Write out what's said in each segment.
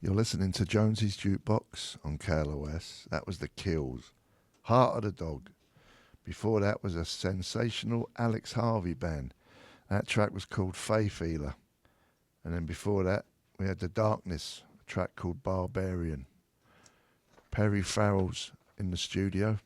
You're listening to Jonesy's Jukebox on KLOS. That was The Kills. Heart of the Dog. Before that was a sensational Alex Harvey band. That track was called Faith Healer. And then before that, we had The Darkness, a track called Barbarian. Perry Farrell's in the studio.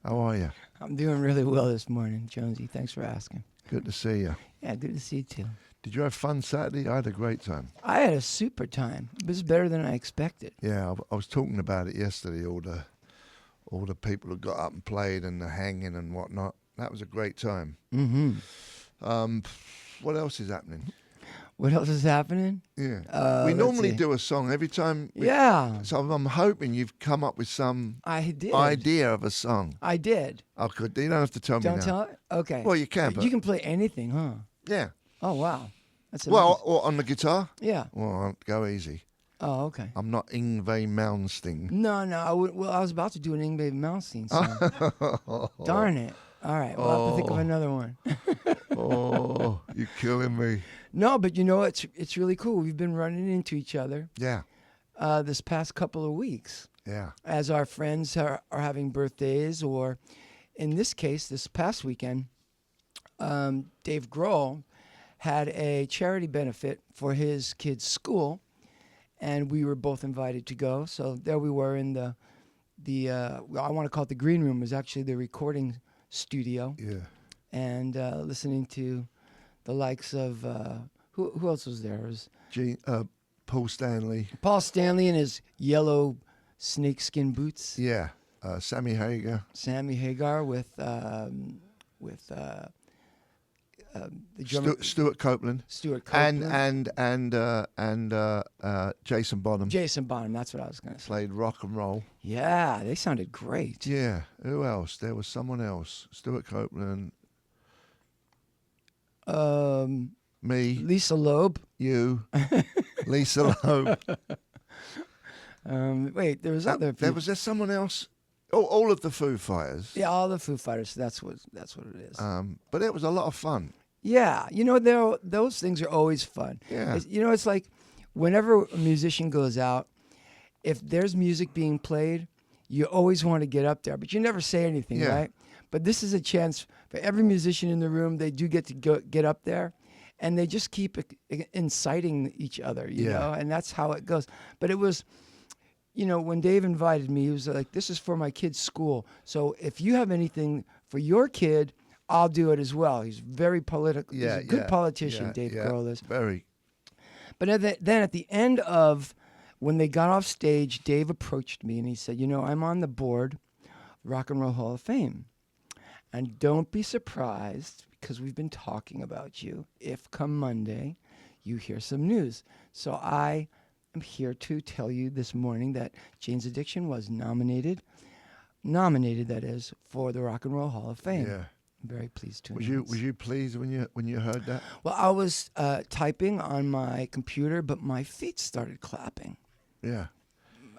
How are you? I'm doing really well this morning, Jonesy. Thanks for asking. Good to see you. Yeah, good to see you too. Did you have fun Saturday? I had a great time. I had a super time. It was better than I expected. Yeah, I was talking about it yesterday, all the people who got up and played and the hanging and whatnot. That was a great time. Mm-hmm. What else is happening? What else is happening? Yeah. We normally do a song every time. Yeah. So I'm hoping you've come up with some idea of a song. I did. Oh, good. You don't have to tell me now. Don't tell it? Okay. Well, you can, but... You can play anything, huh? Yeah. Oh, wow. That's well, or on the guitar? Yeah. Well, go easy. Oh, okay. I'm not Yngwie Malmsteen. No. I was about to do an Yngwie Malmsteen song. Darn it. All right. We'll have to think of another one. Oh, you're killing me. No, but you know, it's really cool. We've been running into each other. Yeah. This past couple of weeks. Yeah. As our friends are having birthdays, or in this case, this past weekend, Dave Grohl had a charity benefit for his kids' school, and we were both invited to go. So there we were in the I want to call it the green room. It was actually the recording studio. Yeah. And listening to the likes of who else was there? It was Paul Stanley. Paul Stanley in his yellow snakeskin boots. Yeah. Sammy Hagar. Sammy Hagar with the drummer Stuart Copeland. Stuart Copeland. And Jason Bonham. Jason Bonham, that's what I was going to say. Played rock and roll. Yeah, they sounded great. Yeah. Who else? There was someone else. Stuart Copeland. Me. Lisa Loeb. You. Lisa Loeb. Wait, there was other people. Was there someone else? Oh, all of the Foo Fighters. Yeah, all the Foo Fighters. That's what it is. But it was a lot of fun. Yeah, those things are always fun. Yeah. It's like whenever a musician goes out, if there's music being played, you always want to get up there, but you never say anything, right? But this is a chance for every musician in the room. They do get to get up there, and they just keep inciting each other, you know, and that's how it goes. But it was, when Dave invited me, he was like, "This is for my kid's school. So if you have anything for your kid, I'll do it as well." He's very political. Yeah, he's a good politician, Dave Grohl is. Very. But then at the end of when they got off stage, Dave approached me and he said, "I'm on the board, Rock and Roll Hall of Fame. And don't be surprised, because we've been talking about you, if come Monday you hear some news." So I am here to tell you this morning that Jane's Addiction was nominated, that is, for the Rock and Roll Hall of Fame. Yeah. I'm very pleased to Was announce. you pleased when you heard that? Well, I was typing on my computer, but my feet started clapping. Yeah.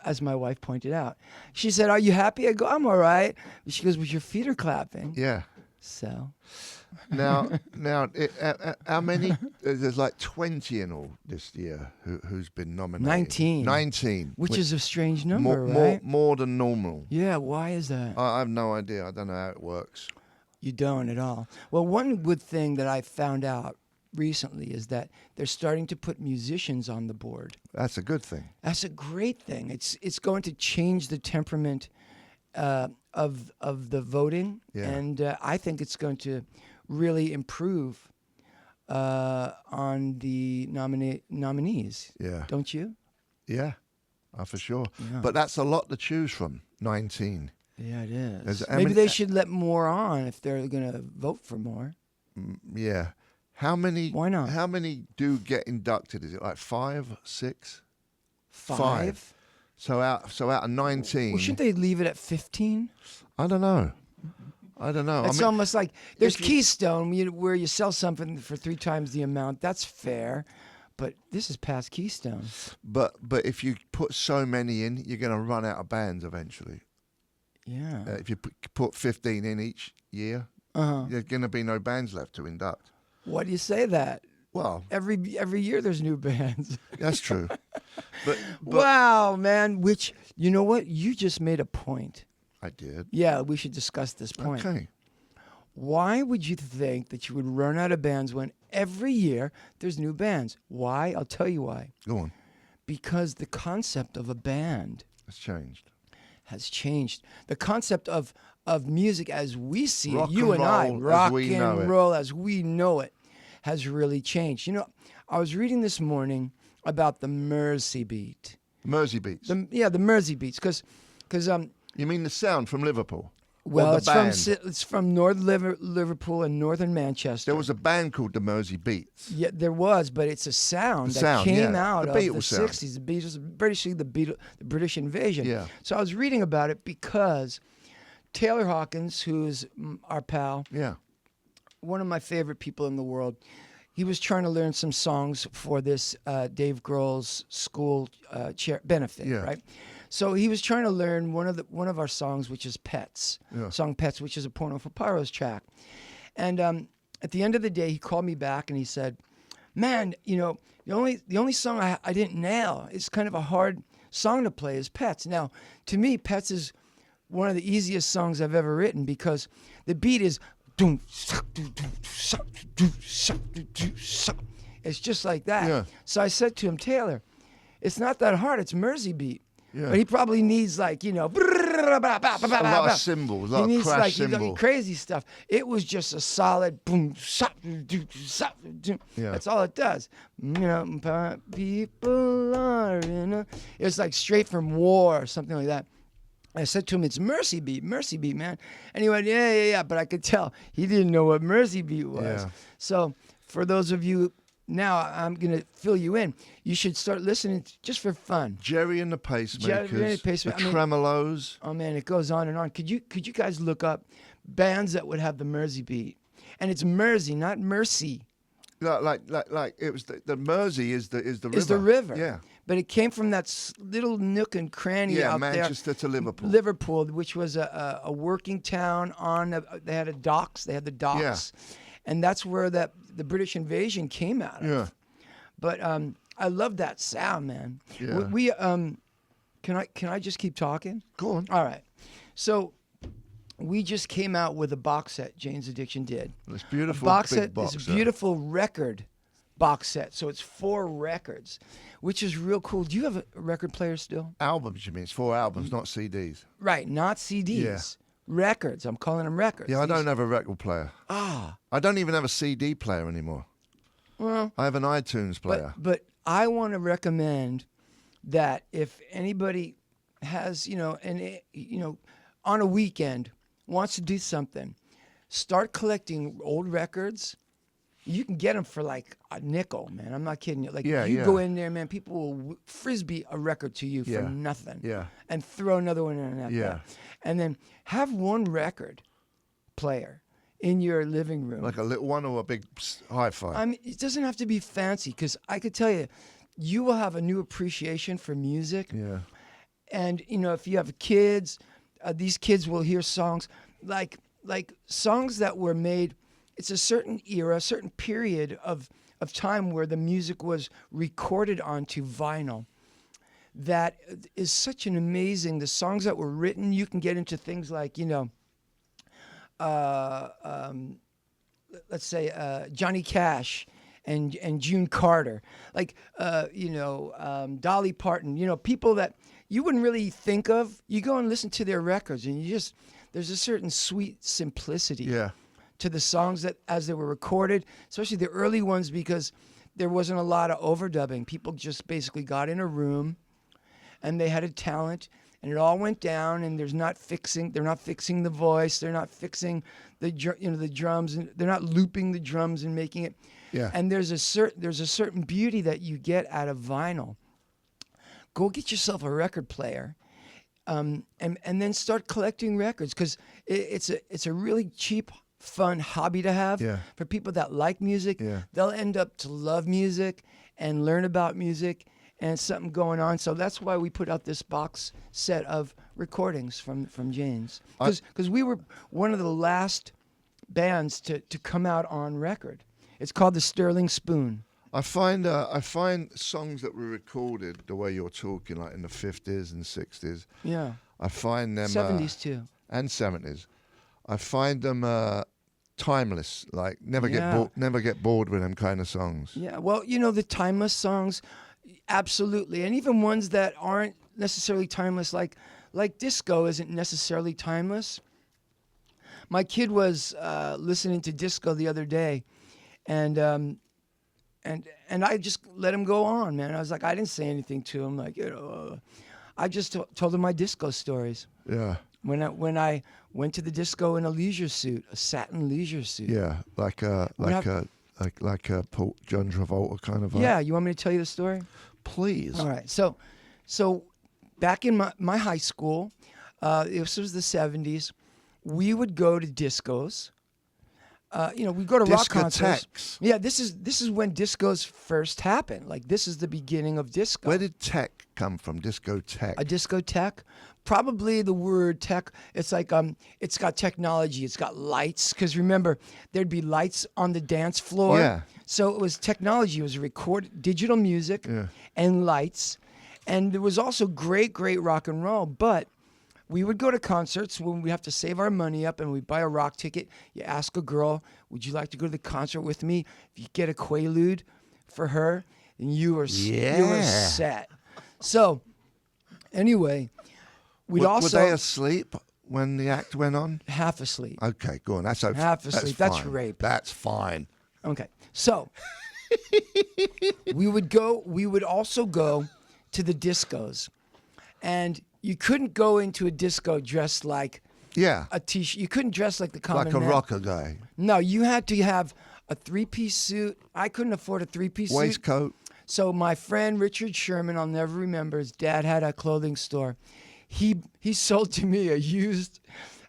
As my wife pointed out. She said, "Are you happy?" I go, "I'm all right." She goes, "Well, your feet are clapping." Yeah. So. Now, how many? There's like 20 in all this year who's been nominated. 19. 19. Which is a strange number, right? More than normal. Yeah, why is that? I have no idea. I don't know how it works. You don't at all. Well, one good thing that I found out recently is that they're starting to put musicians on the board. That's a good thing. That's a great thing. It's going to change the temperament of the voting, and I think it's going to really improve on the nominees. Yeah. Don't you? Yeah, for sure. Yeah. But that's a lot to choose from. 19. Yeah, it is. How Maybe many- they should let more on if they're going to vote for more. Yeah. How many? Why not? How many do get inducted? Is it like 5, 6? 5? So out of 19. Well, shouldn't they leave it at 15? I don't know. It's almost like there's Keystone where you sell something for 3 times the amount. That's fair. But this is past Keystone. But if you put so many in, you're going to run out of bands eventually. Yeah. If you put 15 in each year, there's going to be no bands left to induct. Why do you say that? Well, Every year there's new bands. that's true. But Wow, man. Which, you know what? You just made a point. I did. Yeah, we should discuss this point. Okay. Why would you think that you would run out of bands when every year there's new bands? Why? I'll tell you why. Go on. Because the concept of a band It's changed. has changed. The concept of music as we see Rock it, you and and I, roll as rock we know and it. roll as we know it, has really changed. You know, I was reading this morning about the Mersey beat. Mersey beats. The Mersey beats, because You mean the sound from Liverpool? well, Or it's the band? it's from North Liverpool and northern Manchester. There was a band called the Mersey Beats. Yeah, there was, but it's a sound The that sound, came yeah. out The of the Beatles sound. 60s. The Beatles, basically the British invasion. Yeah. So I was reading about it because Taylor Hawkins, who's our pal, Yeah. one of my favorite people in the world, he was trying to learn some songs for this Dave Grohl's school benefit, Yeah. right? So he was trying to learn one of our songs, which is Pets, Yeah. song Pets, which is a Porno for Pyros track. And at the end of the day, he called me back and he said, "Man, you know, the only song I didn't nail, it's kind of a hard song to play, is Pets." Now, to me, Pets is one of the easiest songs I've ever written because the beat is doom, it's just like that. Yeah. So I said to him, "Taylor, it's not that hard. It's Mersey beat." Yeah. But he probably needs like, A lot of cymbals, a lot he of needs crash like cymbal. crazy stuff. It was just a solid boom, Yeah. That's all it does. You know, people are in a. It's like straight from war or something like that. I said to him, "It's Mersey beat, man." And he went, yeah. But I could tell he didn't know what Mersey beat was. Yeah. So for those of you now, I'm gonna fill you in. You should start listening just for fun. Jerry and the Pacemakers. Jerry and the Pacemakers. The I mean- Tremolos. Oh man, it goes on and on. Could you guys look up bands that would have the Mersey beat? And it's Mersey, not Mercy. Like it was the Mersey is the river. Is the river. Yeah. But it came from that little nook and cranny Yeah, out Manchester to there. Liverpool. Liverpool, which was a working town they had the docks. And that's where the British invasion came out of. Yeah. But I love that sound, man. Yeah. We can I just keep talking? Go on. All right. So we just came out with a box set, Jane's Addiction did. This beautiful Box big set box is a set. beautiful record box set. So it's 4 records, which is real cool. Do you have a record player still? Albums, you mean? It's 4 albums, not CDs. Right, not CDs. Yeah. Records. I'm calling them records. Yeah, I These- don't have a record player. Ah, I don't even have a CD player anymore. well, I have an iTunes player. but I want to recommend that if anybody has, on a weekend wants to do something, start collecting old records. You can get them for like a nickel, man. I'm not kidding you. Like Yeah, you yeah. go in there, man. People will frisbee a record to you Yeah. for nothing. Yeah. And throw another one in that. Yeah. And then have one record player in your living room. Like a little one or a big hi-fi. I mean, it doesn't have to be fancy because I could tell you, you will have a new appreciation for music. Yeah. And if you have kids, these kids will hear songs like songs that were made. It's a certain era, a certain period of time where the music was recorded onto vinyl. That is such an amazing. The songs that were written, you can get into things like let's say Johnny Cash and June Carter, like Dolly Parton. People that you wouldn't really think of. You go and listen to their records, and there's a certain sweet simplicity Yeah. to the songs that as they were recorded, especially the early ones, because there wasn't a lot of overdubbing. People just basically got in a room, and they had a talent. And it all went down, and they're not fixing the voice, they're not fixing the drums, and they're not looping the drums and making it. Yeah. And there's a certain beauty that you get out of vinyl. Go get yourself a record player, and then start collecting records because it's a really cheap, fun hobby to have Yeah. for people that like music. Yeah. They'll end up to love music and learn about music. And something going on, so that's why we put out this box set of recordings from Jane's, because we were one of the last bands to come out on record. It's called the Sterling Spoon. I find songs that were recorded the way you're talking, like in the 50s and 60s. Yeah. I find them 70s too. and 70s. I find them timeless. Like never Yeah. get bored with them kind of songs. Yeah. Well, the timeless songs, absolutely, and even ones that aren't necessarily timeless, like disco isn't necessarily timeless. My kid was listening to disco the other day, and I just let him go on, man. I was like, I didn't say anything to him, like I just told him my disco stories. Yeah. When I went to the disco in a leisure suit, a satin leisure suit. Yeah, like John Travolta kind of. Yeah, you want me to tell you the story? Please. All right. So back in my high school, this was the 70s. We would go to discos. We'd go to rock concerts. Discotheques. Yeah, this is when discos first happened. Like, this is the beginning of disco. Where did tech come from? Discotheque. A discotheque? Probably the word tech. It's like it's got technology. It's got lights. Because remember, there'd be lights on the dance floor. Yeah. So it was technology. It was digital music and lights. And there was also great rock and roll. But we would go to concerts when we have to save our money up and we buy a rock ticket. You ask a girl, would you like to go to the concert with me? If you get a Quaalude for her, then you were set. So anyway, were they asleep when the act went on? Half asleep. Okay, go on. That's okay. Half asleep. That's fine. rape. That's fine. Okay. So we would also go to the discos. And you couldn't go into a disco dressed like a t-shirt. You couldn't dress like the common Like a man. rocker guy. No, you had to have a three-piece suit. I couldn't afford a three-piece suit. Waistcoat. So my friend Richard Sherman, I'll never remember, his dad had a clothing store. He sold to me a used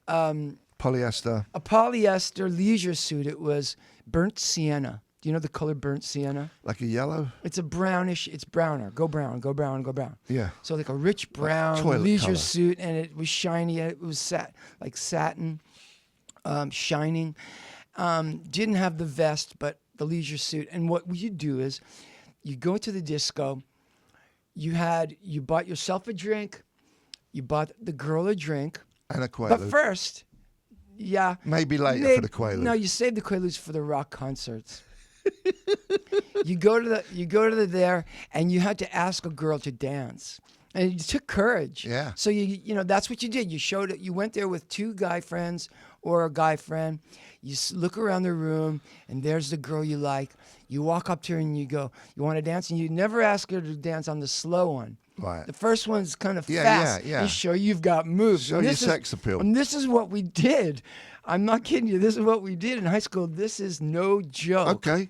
Polyester. a polyester leisure suit. It was burnt sienna. Do you know the color burnt sienna? Like a yellow? It's a brownish. It's browner. Go brown. Go brown. Go brown. Yeah. So like a rich brown toilet leisure color. suit, and it was shiny. It was satin, shining. Didn't have the vest, but the leisure suit. And what you do is, you go to the disco. You bought yourself a drink. You bought the girl a drink. And a Quaalude. But first, yeah. Maybe later for the Quaalude. No, you save the Quaaludes for the rock concerts. You go to there, and you had to ask a girl to dance, and it took courage. Yeah. So that's what you did. You showed it. You went there with two guy friends or a guy friend. You look around the room, and there's the girl you like. You walk up to her and you go, "You want to dance?" And you never ask her to dance on the slow one. Right. The first one's kind of Yeah, fast. yeah. You show you've got moves. Show And your this is- sex appeal. And this is what we did. I'm not kidding you. This is what we did in high school. This is no joke. Okay.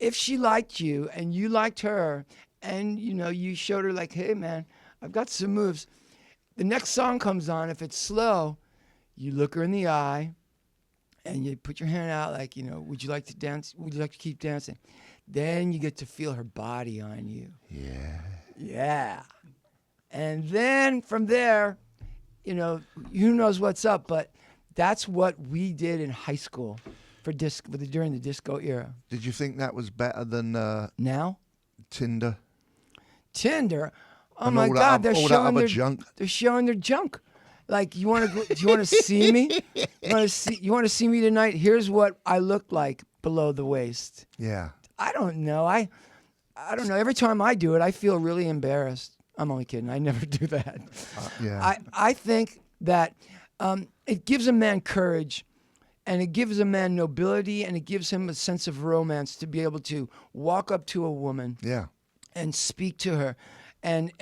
If she liked you and you liked her, and you showed her like, "Hey man, I've got some moves." The next song comes on. If it's slow, you look her in the eye, and you put your hand out like, "Would you like to dance? Would you like to keep dancing?" Then you get to feel her body on you. Yeah. Yeah. And then from there, who knows what's up, but that's what we did in high school during the disco era. Did you think that was better than Now? Tinder? Tinder? Oh And my all that God, other- they're all that showing other junk? They're showing their junk. Like, do you want to see me? You want to see me tonight? Here's what I look like below the waist. Yeah. I don't know. I don't know. Every time I do it, I feel really embarrassed. I'm only kidding. I never do that. Yeah. I think that it gives a man courage, and it gives a man nobility, and it gives him a sense of romance to be able to walk up to a woman Yeah. and speak to her, and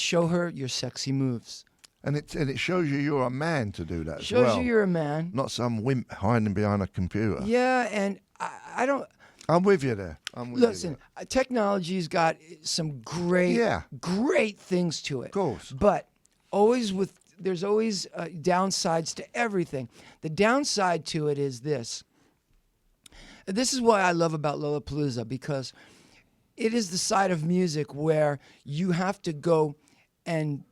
show her your sexy moves. And it shows you're a man to do that as Shows well. you you're a man. Not some wimp hiding behind a computer. Yeah, and I don't. I'm with you there. Listen, technology's got some great things to it. Of course. But there's always downsides to everything. The downside to it is this. This is what I love about Lollapalooza, because it is the side of music where you have to go and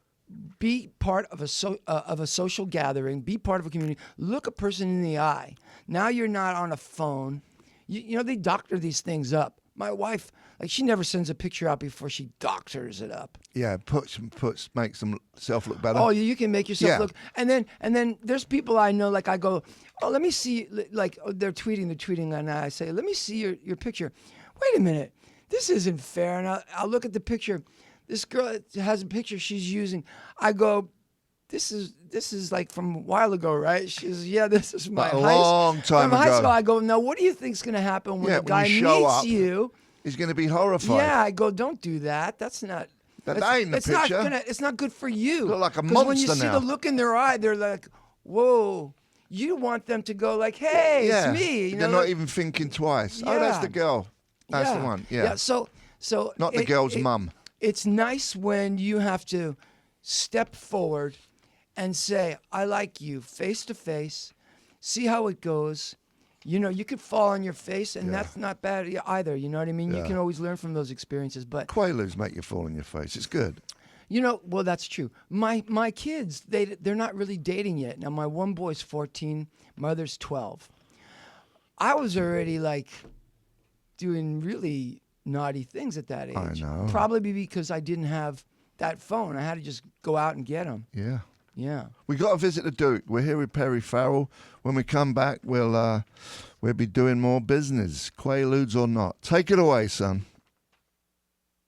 be part of a social gathering, be part of a community, look a person in the eye. Now you're not on a phone. They doctor these things up. My wife, like, she never sends a picture out before she doctors it up. Yeah, makes themselves look better. Oh, you can make yourself Yeah. look. And then there's people I know, like I go, oh, let me see, like, they're tweeting, and I say, let me see your picture. Wait a minute, this isn't fair. And I'll look at the picture. This girl has a picture she's using. I go, this is like from a while ago, right? She says, yeah, this is my a long time from high ago. school. I go, now what do you think's gonna happen when Yeah, a when guy you show meets up, you? He's going to be horrified. Yeah, I go, don't do that. That's not. That it's- ain't the it's picture. It's not good for you. Look like a 'Cause when you monster see now. the look in their eye, they're like, whoa. You want them to go like, hey, Yeah. it's me. They're not even thinking twice. Oh, that's Yeah. the girl. That's the one. Yeah. So Not the girl's mum. It's nice when you have to step forward and say, I like you face to face, see how it goes. You know, you could fall on your face, and that's not bad either. You know what I mean? You Yeah. can always learn from those experiences. But Quaaludes make you fall on your face. It's good. you know, well, that's true. My kids, they're not really dating yet. Now, my one boy's 14, my other's 12. I was already like doing really naughty things at that age. I know. Probably because I didn't have that phone. I had to just go out and get them. Yeah. Yeah. We got to visit the Duke. We're here with Perry Farrell. When we come back, we'll be doing more business, Quaaludes or not. Take it away, son.